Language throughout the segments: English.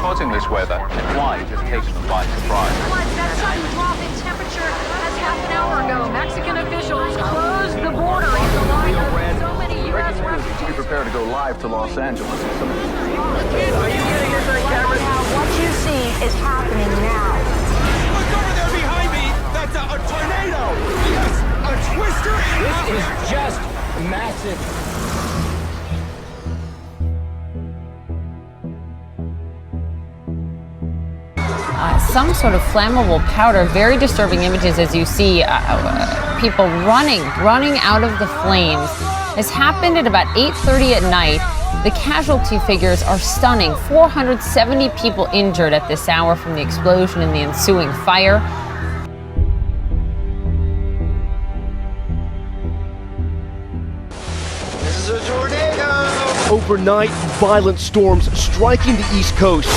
causing this weather and why it has taken them by surprise. That sudden drop in temperature as half an hour ago, Mexican officials closed the border in the light of so many U.S. refugees. Be prepared to go live to Los Angeles. Are you getting this on camera? What you see is happening now. Look over there behind me! That's a tornado! Yes, a twister! This is just massive. Some sort of flammable powder, very disturbing images as you see people running out of the flames. This happened at about 8:30 at night. The casualty figures are stunning. 470 people injured at this hour from the explosion and the ensuing fire. This is a tornado! Overnight, violent storms striking the East Coast.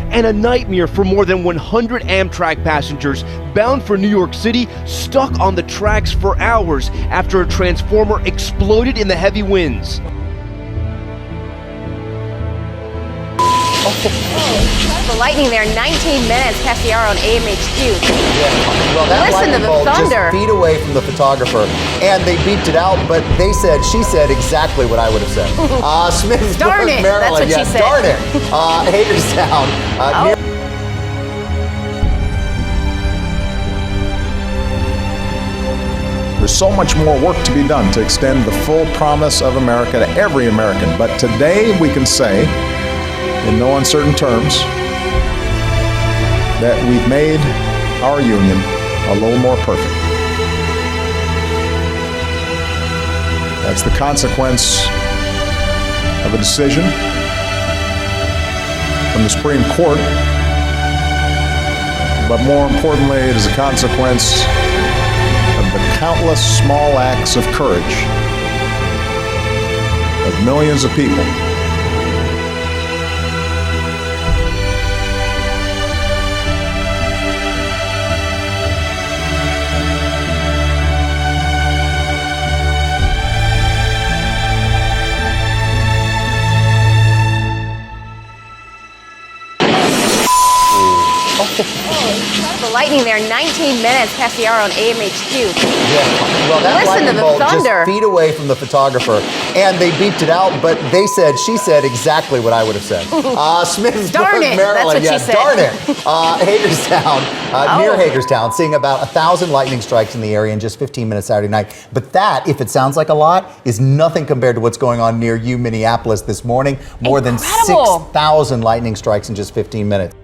And a nightmare for more than 100 Amtrak passengers bound for New York City, stuck on the tracks for hours after a transformer exploded in the heavy winds. The lightning there, 19 minutes past the hour on AMHQ. Yeah, well, that Listen to lightning the bolt thunder. just feet away from the photographer, and they beeped it out, but she said exactly what I would have said. Smithsburg, Darn it, Maryland. that's what Yeah, she said. darn it. Hagerstown. There's so much more work to be done to extend the full promise of America to every American. But today we can say, in no uncertain terms, that we've made our union a little more perfect. That's the consequence of a decision from the Supreme Court, but more importantly, it is a consequence of the countless small acts of courage of millions of people. The lightning there, 19 minutes past the hour on AMHQ. Yeah, well, that Listen to lightning the bolt thunder. just feet away from the photographer, and they beeped it out, but she said exactly what I would have said. Smithsburg, Darn it, Maryland. that's what she said. Darn it. Hagerstown, near Hagerstown, seeing about 1,000 lightning strikes in the area in just 15 minutes Saturday night. But that, if it sounds like a lot, is nothing compared to what's going on near you, Minneapolis, this morning. More than 6,000 lightning strikes in just 15 minutes.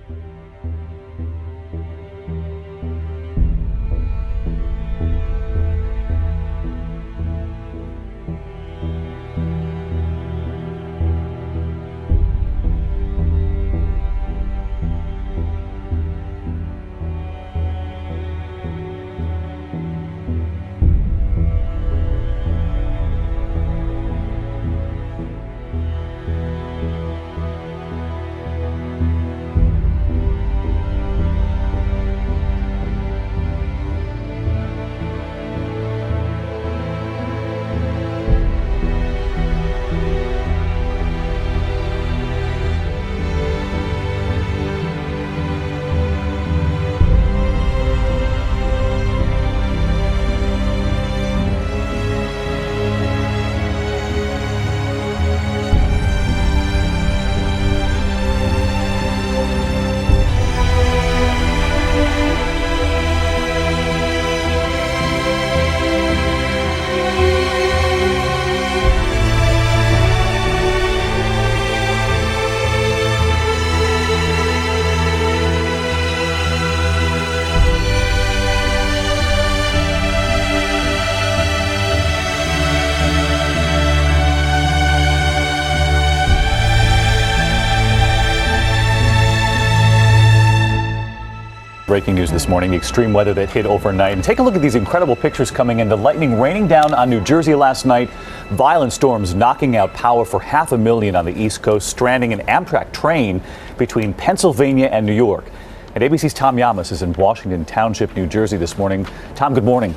Breaking news this morning, the extreme weather that hit overnight. And take a look at these incredible pictures coming in. The lightning raining down on New Jersey last night. Violent storms knocking out power for 500,000 on the East Coast, stranding an Amtrak train between Pennsylvania and New York. And ABC's Tom Yamas is in Washington Township, New Jersey this morning. Tom, good morning.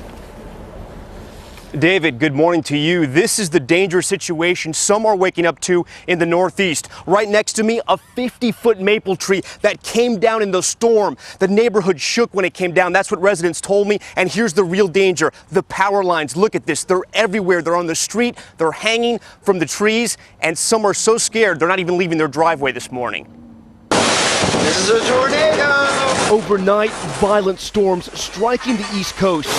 David, good morning to you. This is the dangerous situation some are waking up to in the Northeast. Right next to me, a 50-foot maple tree that came down in the storm. The neighborhood shook when it came down. That's what residents told me. And here's the real danger. The power lines. Look at this. They're everywhere. They're on the street. They're hanging from the trees. And some are so scared they're not even leaving their driveway this morning. This is a tornado! Overnight, violent storms striking the East Coast.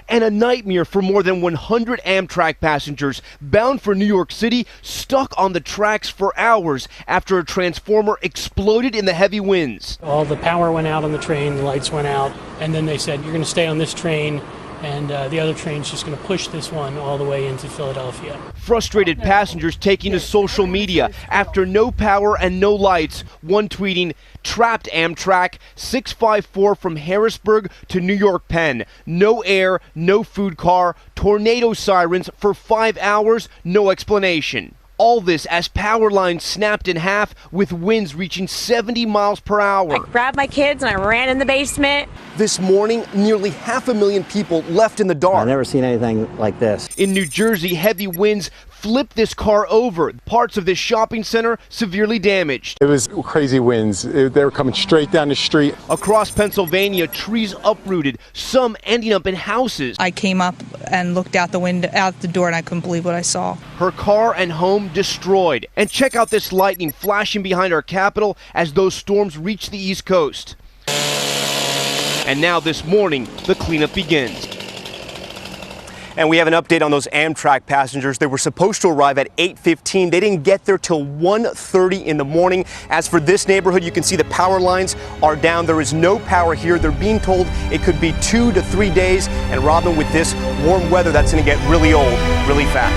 And a nightmare for more than 100 Amtrak passengers bound for New York City, stuck on the tracks for hours after a transformer exploded in the heavy winds. All the power went out on the train, the lights went out, and then they said, you're going to stay on this train, and the other train's just going to push this one all the way into Philadelphia. Frustrated passengers taking to social media after no power and no lights. One tweeting, "Trapped Amtrak, 654 from Harrisburg to New York Penn. No air, no food car, tornado sirens for 5 hours, no explanation." All this as power lines snapped in half with winds reaching 70 miles per hour. I grabbed my kids and I ran in the basement. This morning, nearly 500,000 people left in the dark. I've never seen anything like this. In New Jersey, heavy winds flipped this car over. Parts of this shopping center severely damaged. It was crazy winds. They were coming straight down the street. Across Pennsylvania, trees uprooted, some ending up in houses. I came up and looked out the window, out the door, and I couldn't believe what I saw. Her car and home destroyed. And check out this lightning flashing behind our capital as those storms reach the East Coast. And now this morning, the cleanup begins. And we have an update on those Amtrak passengers. They were supposed to arrive at 8:15. They didn't get there till 1:30 in the morning. As for this neighborhood, you can see the power lines are down. There is no power here. They're being told it could be 2 to 3 days. And Robin, with this warm weather, that's going to get really old really fast.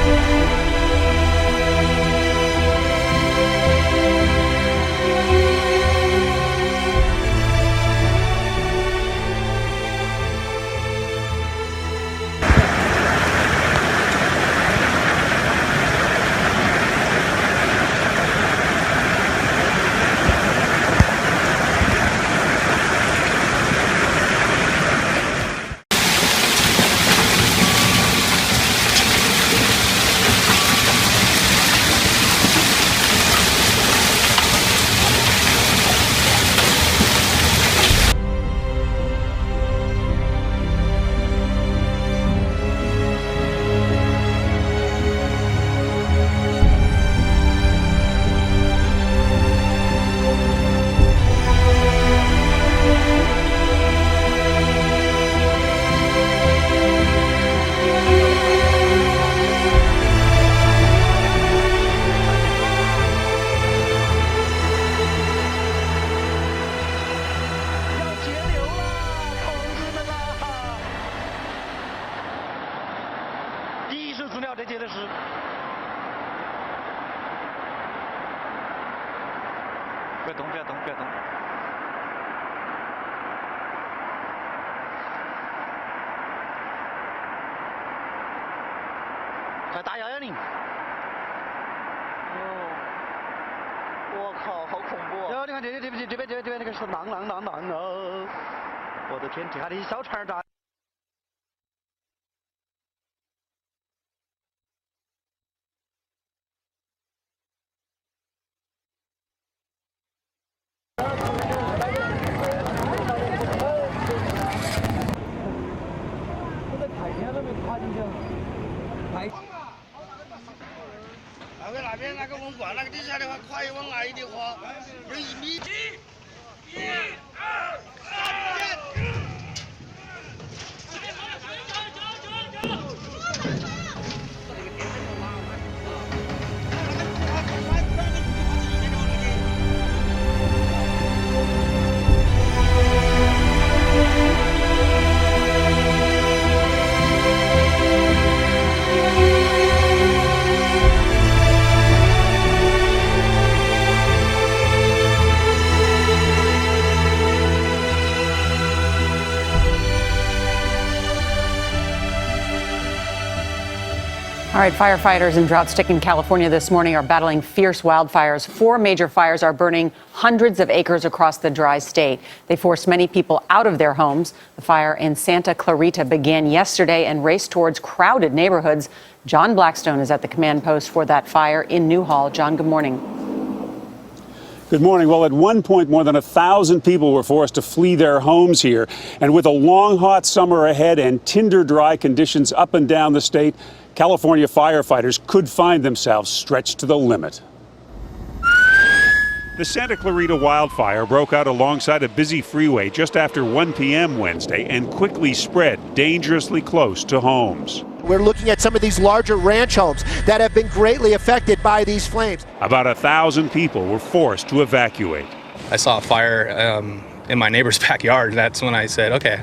All right, firefighters in drought-stricken California this morning are battling fierce wildfires. 4 major fires are burning hundreds of acres across the dry state. They forced many people out of their homes. The fire in Santa Clarita began yesterday and raced towards crowded neighborhoods. John Blackstone is at the command post for that fire in Newhall. John, good morning. Good morning. Well, at one point, more than 1,000 people were forced to flee their homes here. And with a long, hot summer ahead and tinder dry conditions up and down the state, California firefighters could find themselves stretched to the limit. The Santa Clarita wildfire broke out alongside a busy freeway just after 1 p.m. Wednesday and quickly spread dangerously close to homes. We're looking at some of these larger ranch homes that have been greatly affected by these flames. About 1,000 people were forced to evacuate. I saw a fire in my neighbor's backyard. That's when I said, okay,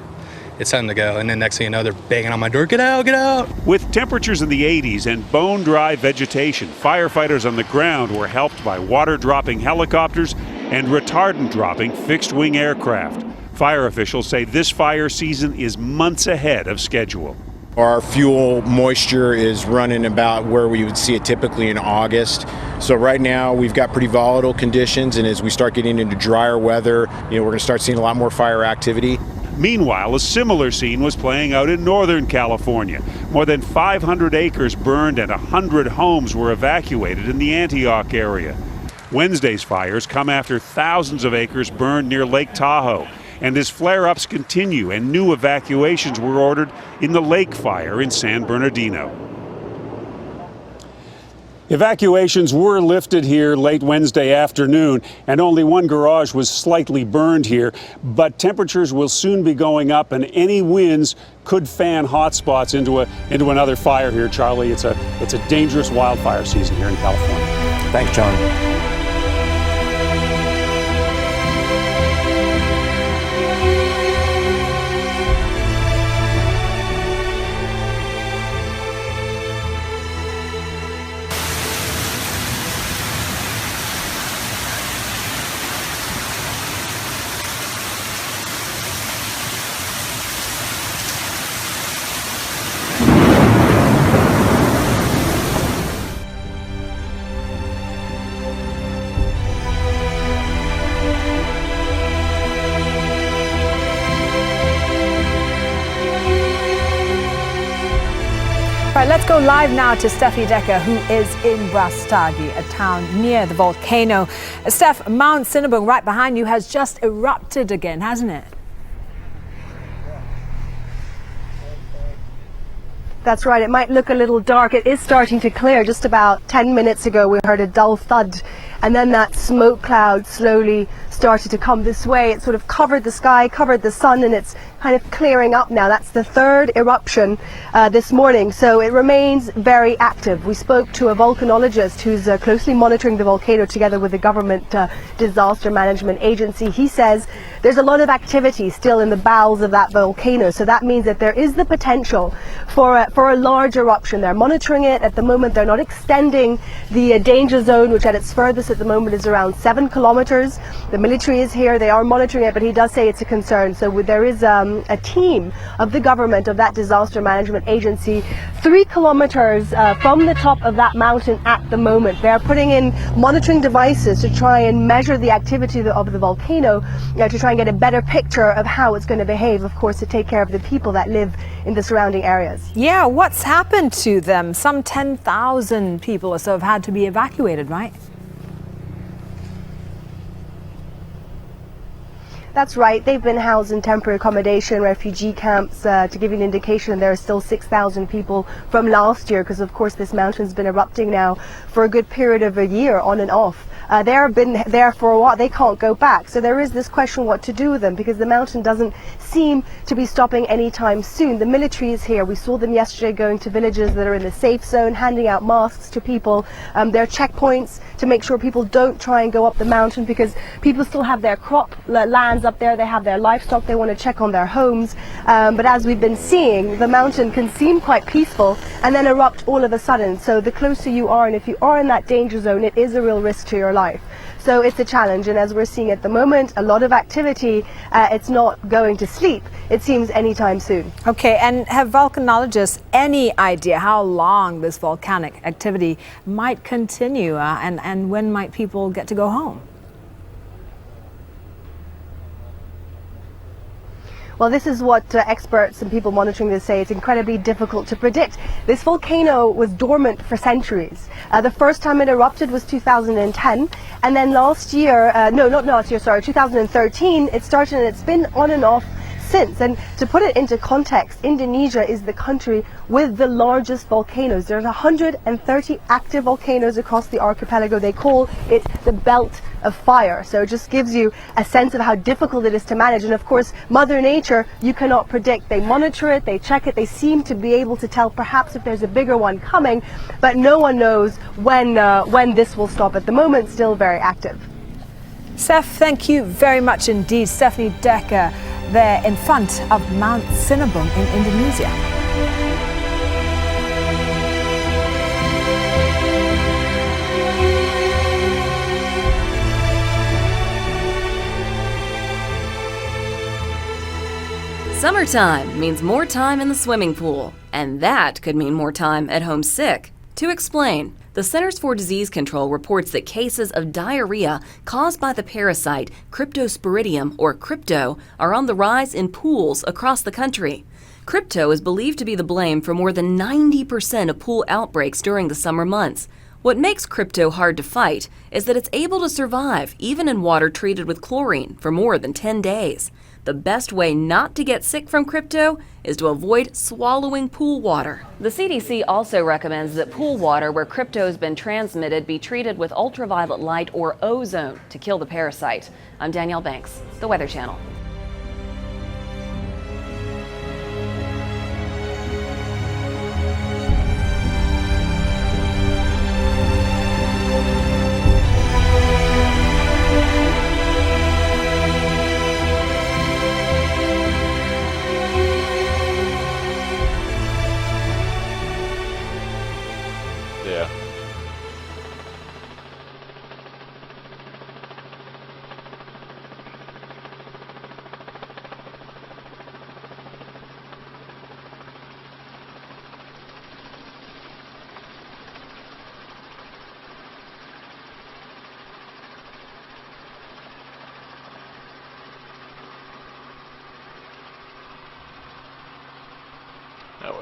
it's time to go. And then next thing you know, they're banging on my door, get out, get out. With temperatures in the 80s and bone-dry vegetation, firefighters on the ground were helped by water-dropping helicopters and retardant-dropping fixed-wing aircraft. Fire officials say this fire season is months ahead of schedule. Our fuel moisture is running about where we would see it typically in August. So right now we've got pretty volatile conditions, and as we start getting into drier weather, we're going to start seeing a lot more fire activity. Meanwhile, a similar scene was playing out in Northern California. More than 500 acres burned and 100 homes were evacuated in the Antioch area. Wednesday's fires come after thousands of acres burned near Lake Tahoe. And as flare-ups continue and new evacuations were ordered in the Lake Fire in San Bernardino. Evacuations were lifted here late Wednesday afternoon, and only one garage was slightly burned here. But temperatures will soon be going up, and any winds could fan hot spots into another fire here, Charlie. It's a dangerous wildfire season here in California. Thanks, John. Right, let's go live now to Steffi Decker, who is in Brastagi, a town near the volcano. Steph, Mount Cinnabung right behind you has just erupted again, hasn't it? That's right. It might look a little dark. It is starting to clear. Just about 10 minutes ago, we heard a dull thud, and then that smoke cloud slowly started to come this way. It sort of covered the sky, covered the sun, and it's kind of clearing up now. That's the third eruption this morning, so it remains very active. We spoke to a volcanologist who's closely monitoring the volcano together with the government disaster management agency. He says there's a lot of activity still in the bowels of that volcano, so that means that there is the potential for a large eruption. They're monitoring it at the moment. They're not extending the danger zone, which at its furthest at the moment is around 7 kilometers. The military is here. They are monitoring it, but he does say it's a concern. So there is a team of the government, of that disaster management agency, 3 kilometers from the top of that mountain at the moment. They're putting in monitoring devices to try and measure the activity of the volcano, to try and get a better picture of how it's going to behave, of course, to take care of the people that live in the surrounding areas. Yeah, what's happened to them? Some 10,000 people or so have had to be evacuated, right? That's right. They've been housed in temporary accommodation, refugee camps. To give you an indication, there are still 6,000 people from last year, because of course this mountain's been erupting now for a good period of a year, on and off. They've been there for a while. They can't go back. So there is this question what to do with them, because the mountain doesn't seem to be stopping anytime soon. The military is here. We saw them yesterday going to villages that are in the safe zone, handing out masks to people. There are checkpoints to make sure people don't try and go up the mountain, because people still have their crop lands up there. They have their livestock. They want to check on their homes. But as we've been seeing, the mountain can seem quite peaceful and then erupt all of a sudden. So the closer you are, and if you are in that danger zone, it is a real risk to your life. So it's a challenge, and as we're seeing at the moment, a lot of activity. It's not going to sleep, it seems, anytime soon. Okay, and have volcanologists any idea how long this volcanic activity might continue, and when might people get to go home? Well, this is what experts and people monitoring this say. It's incredibly difficult to predict. This volcano was dormant for centuries. The first time it erupted was 2010, and then last year, no, not last year, sorry, 2013, it started, and it's been on and off since. And to put it into context, Indonesia is the country with the largest volcanoes. There's 130 active volcanoes across the archipelago. They call it the Belt of Fire. So it just gives you a sense of how difficult it is to manage. And of course, Mother Nature, you cannot predict. They monitor it, they check it, they seem to be able to tell perhaps if there's a bigger one coming, but no one knows when this will stop. At the moment, still very active. Steph, thank you very much indeed. Stephanie Decker there in front of Mount Sinabung in Indonesia. Summertime means more time in the swimming pool, and that could mean more time at home sick. To explain, the Centers for Disease Control reports that cases of diarrhea caused by the parasite Cryptosporidium, or crypto, are on the rise in pools across the country. Crypto is believed to be the blame for more than 90% of pool outbreaks during the summer months. What makes crypto hard to fight is that it's able to survive even in water treated with chlorine for more than 10 days. The best way not to get sick from crypto is to avoid swallowing pool water. The CDC also recommends that pool water where crypto has been transmitted be treated with ultraviolet light or ozone to kill the parasite. I'm Danielle Banks, the Weather Channel. Yeah. No,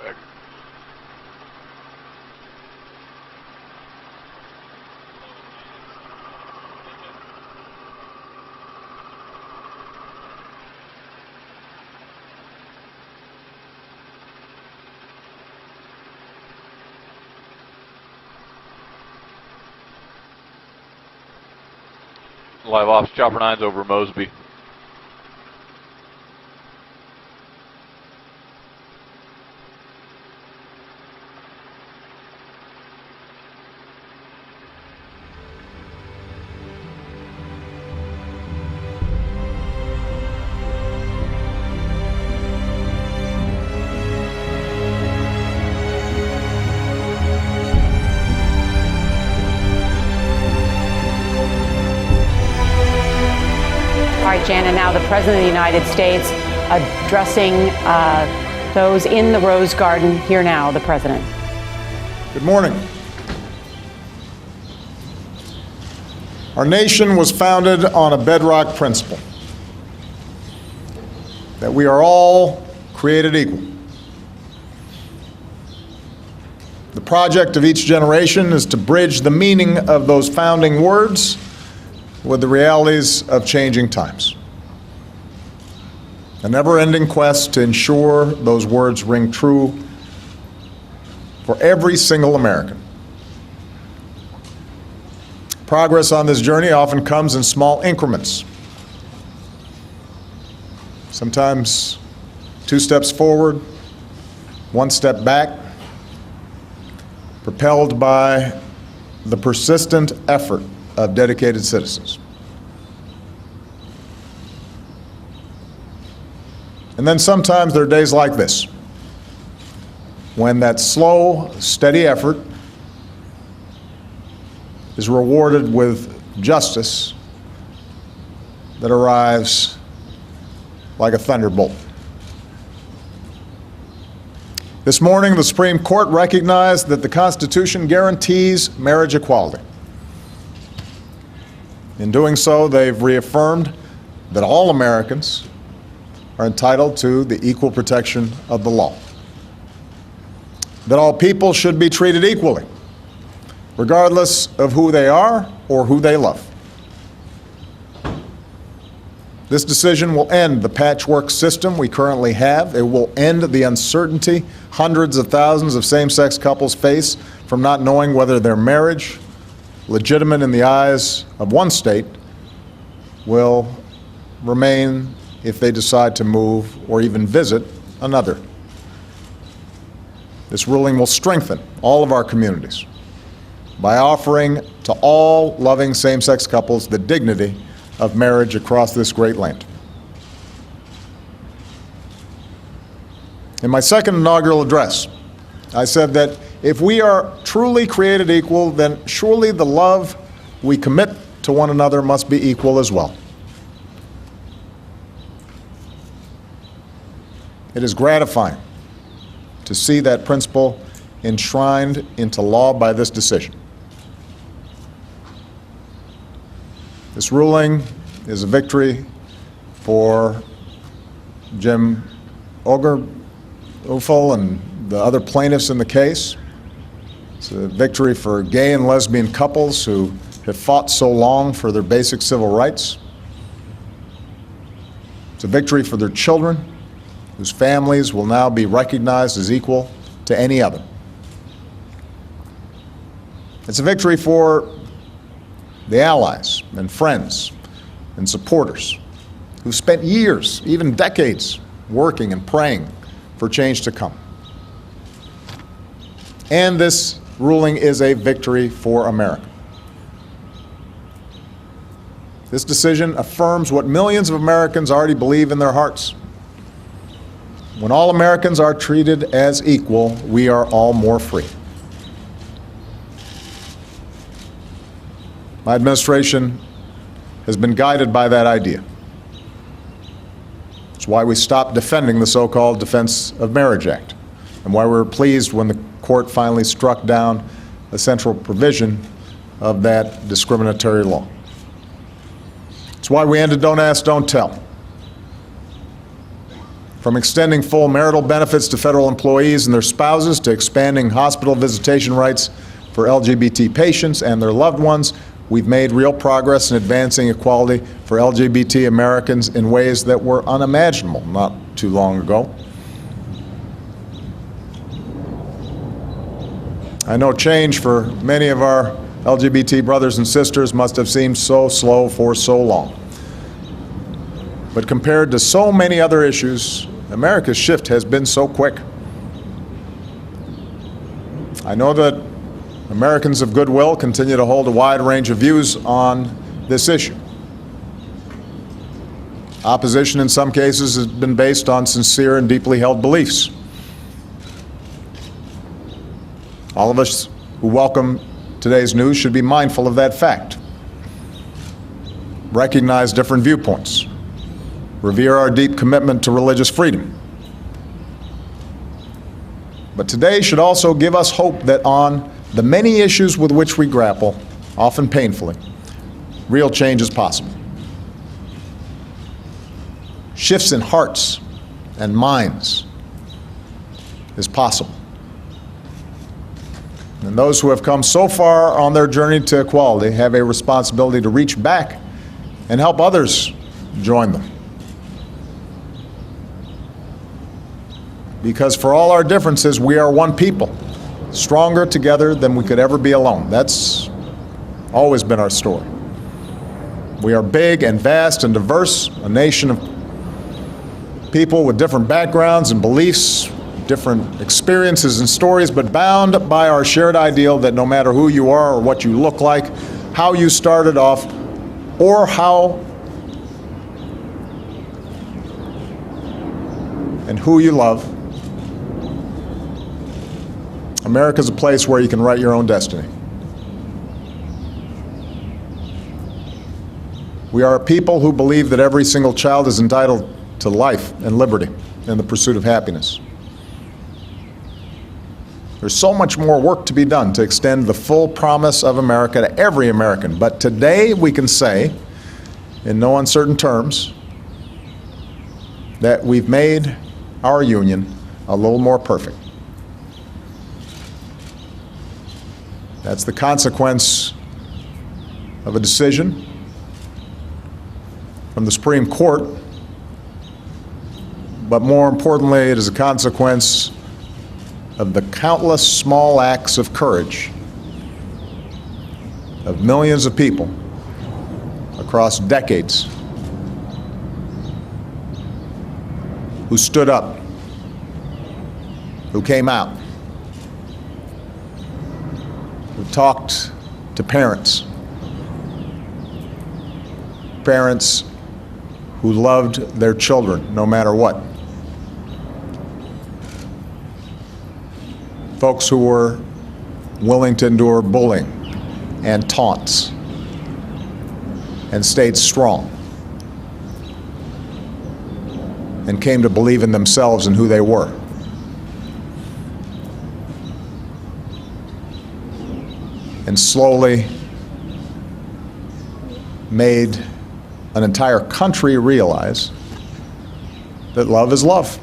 Live ops, Chopper 9's over Mosby. All right, Jan, and now the President of the United States addressing those in the Rose Garden. Here now, the President. Good morning. Our nation was founded on a bedrock principle that we are all created equal. The project of each generation is to bridge the meaning of those founding words with the realities of changing times. A never-ending quest to ensure those words ring true for every single American. Progress on this journey often comes in small increments. Sometimes 2 steps forward, 1 step back, propelled by the persistent effort of dedicated citizens. And then sometimes there are days like this, when that slow, steady effort is rewarded with justice that arrives like a thunderbolt. This morning, the Supreme Court recognized that the Constitution guarantees marriage equality. In doing so, they've reaffirmed that all Americans are entitled to the equal protection of the law, that all people should be treated equally, regardless of who they are or who they love. This decision will end the patchwork system we currently have. It will end the uncertainty hundreds of thousands of same-sex couples face from not knowing whether their marriage, legitimate in the eyes of one state, will remain if they decide to move or even visit another. This ruling will strengthen all of our communities by offering to all loving same-sex couples the dignity of marriage across this great land. In my second inaugural address, I said that if we are truly created equal, then surely the love we commit to one another must be equal as well. It is gratifying to see that principle enshrined into law by this decision. This ruling is a victory for Jim Obergefell and the other plaintiffs in the case. It's a victory for gay and lesbian couples who have fought so long for their basic civil rights. It's a victory for their children, whose families will now be recognized as equal to any other. It's a victory for the allies and friends and supporters who spent years, even decades, working and praying for change to come. And this ruling is a victory for America. This decision affirms what millions of Americans already believe in their hearts. When all Americans are treated as equal, we are all more free. My administration has been guided by that idea. It's why we stopped defending the so-called Defense of Marriage Act, and why we were pleased when the court finally struck down a central provision of that discriminatory law. It's why we ended Don't Ask, Don't Tell. From extending full marital benefits to federal employees and their spouses, to expanding hospital visitation rights for LGBT patients and their loved ones, we've made real progress in advancing equality for LGBT Americans in ways that were unimaginable not too long ago. I know change for many of our LGBT brothers and sisters must have seemed so slow for so long. But compared to so many other issues, America's shift has been so quick. I know that Americans of goodwill continue to hold a wide range of views on this issue. Opposition in some cases has been based on sincere and deeply held beliefs. All of us who welcome today's news should be mindful of that fact. Recognize different viewpoints. Revere our deep commitment to religious freedom. But today should also give us hope that on the many issues with which we grapple, often painfully, real change is possible. Shifts in hearts and minds is possible. And those who have come so far on their journey to equality have a responsibility to reach back and help others join them. Because for all our differences, we are one people, stronger together than we could ever be alone. That's always been our story. We are big and vast and diverse, a nation of people with different backgrounds and beliefs, different experiences and stories, but bound by our shared ideal that no matter who you are or what you look like, how you started off, or how and who you love, America's a place where you can write your own destiny. We are a people who believe that every single child is entitled to life and liberty and the pursuit of happiness. There's so much more work to be done to extend the full promise of America to every American. But today we can say, in no uncertain terms, that we've made our union a little more perfect. That's the consequence of a decision from the Supreme Court, but more importantly, it is a consequence of the countless small acts of courage of millions of people across decades who stood up, who came out, who talked to parents who loved their children no matter what. Folks who were willing to endure bullying and taunts and stayed strong and came to believe in themselves and who they were. And slowly made an entire country realize that love is love.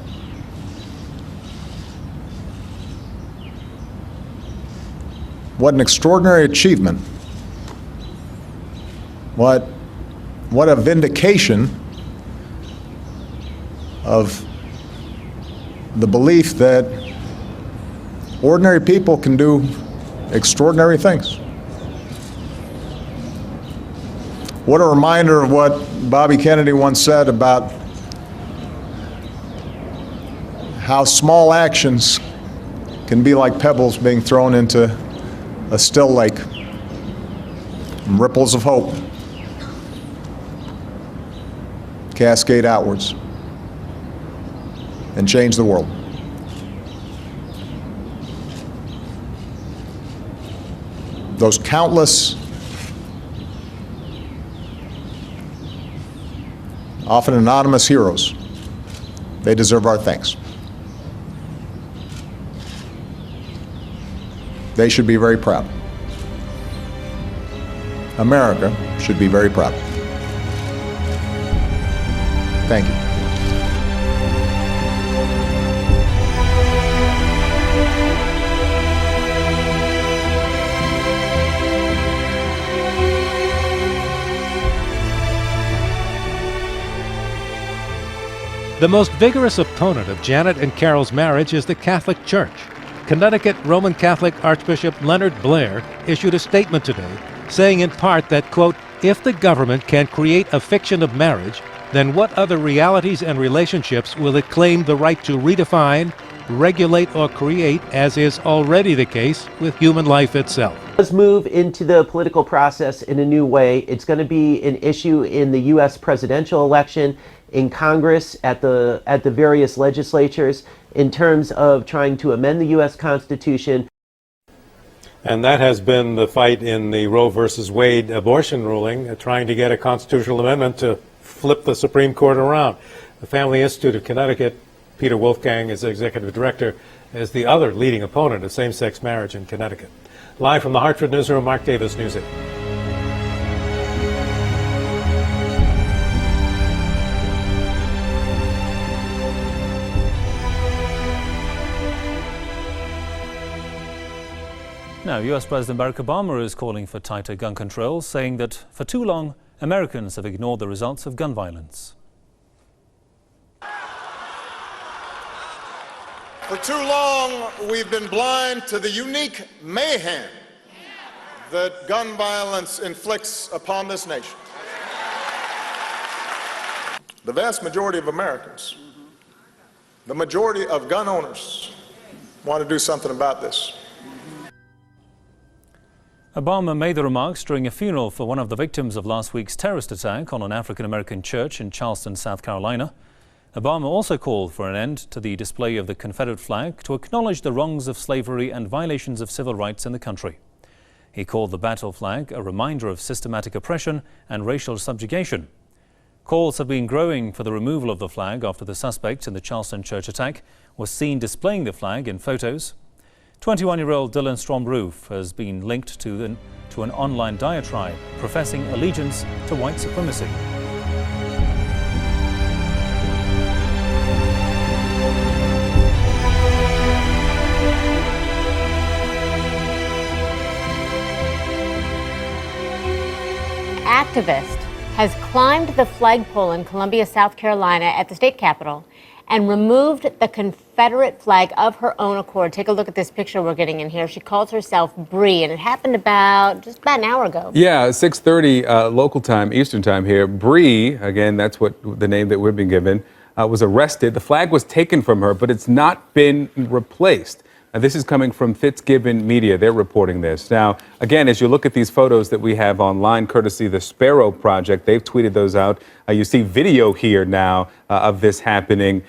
What an extraordinary achievement. What a vindication of the belief that ordinary people can do extraordinary things. What a reminder of what Bobby Kennedy once said about how small actions can be like pebbles being thrown into a still lake, and ripples of hope cascade outwards and change the world. Those countless, often anonymous heroes, they deserve our thanks. They should be very proud. America should be very proud. Thank you. The most vigorous opponent of Janet and Carol's marriage is the Catholic Church. Connecticut Roman Catholic Archbishop Leonard Blair issued a statement today saying in part that, quote, if the government can create a fiction of marriage, then what other realities and relationships will it claim the right to redefine, regulate, or create, as is already the case with human life itself? Let's move into the political process in a new way. It's going to be an issue in the U.S. presidential election, in Congress, at the various legislatures, in terms of trying to amend the U.S. Constitution. And that has been the fight in the Roe versus Wade abortion ruling, trying to get a constitutional amendment to flip the Supreme Court around. The Family Institute of Connecticut, Peter Wolfgang is the executive director, is the other leading opponent of same-sex marriage in Connecticut. Live from the Hartford newsroom, Mark Davis, News 8. Now, U.S. President Barack Obama is calling for tighter gun controls, saying that for too long, Americans have ignored the results of gun violence. For too long, we've been blind to the unique mayhem that gun violence inflicts upon this nation. The vast majority of Americans, the majority of gun owners, want to do something about this. Obama made the remarks during a funeral for one of the victims of last week's terrorist attack on an African-American church in Charleston, South Carolina. Obama also called for an end to the display of the Confederate flag to acknowledge the wrongs of slavery and violations of civil rights in the country. He called the battle flag a reminder of systematic oppression and racial subjugation. Calls have been growing for the removal of the flag after the suspect in the Charleston church attack was seen displaying the flag in photos. 21-year-old Dylan Strombroof has been linked to an online diatribe professing allegiance to white supremacy. Activist has climbed the flagpole in Columbia, South Carolina at the state capitol and removed the Confederate flag of her own accord. Take a look at this picture we're getting in here. She calls herself Bree, and it happened just about an hour ago. Yeah, 6:30 local time, Eastern time here. Bree, again, that's what the name that we've been given, was arrested. The flag was taken from her, but it's not been replaced. This is coming from Fitzgibbon Media. They're reporting this. Now, again, as you look at these photos that we have online, courtesy the Sparrow Project, they've tweeted those out. You see video here now of this happening.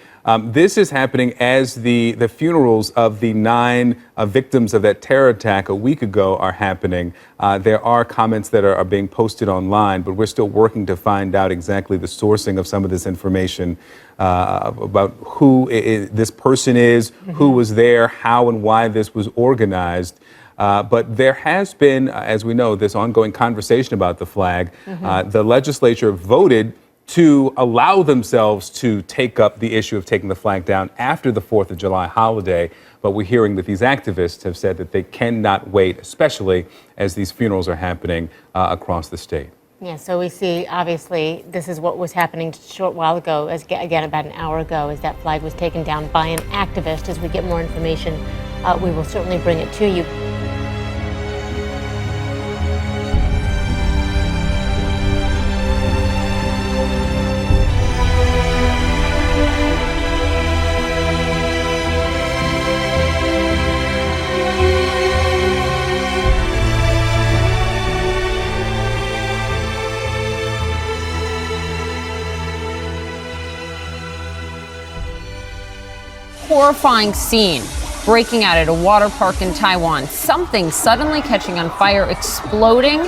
This is happening as the funerals of the 9 victims of that terror attack a week ago are happening. There are comments that are being posted online, but we're still working to find out exactly the sourcing of some of this information about who this person is, who was there, how and why this was organized. But there has been, as we know, this ongoing conversation about the flag. The legislature voted to allow themselves to take up the issue of taking the flag down after the 4th of July holiday. But we're hearing that these activists have said that they cannot wait, especially as these funerals are happening across the state. Yeah, so we see, obviously, this is what was happening just a short while ago, again, about an hour ago, as that flag was taken down by an activist. As we get more information, we will certainly bring it to you. Horrifying scene breaking out at a water park in Taiwan. Something suddenly catching on fire, exploding,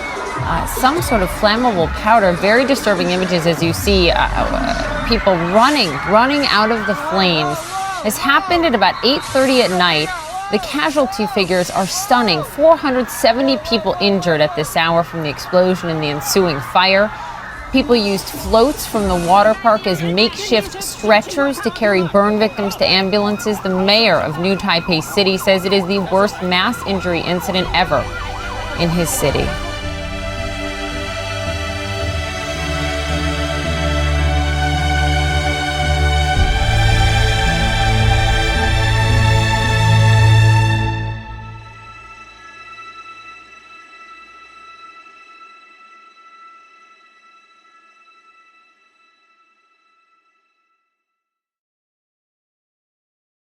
some sort of flammable powder. Very disturbing images as you see people running out of the flames. This happened at about 8:30 at night. The casualty figures are stunning. 470 people injured at this hour from the explosion and the ensuing fire. People used floats from the water park as makeshift stretchers to carry burn victims to ambulances. The mayor of New Taipei City says it is the worst mass injury incident ever in his city.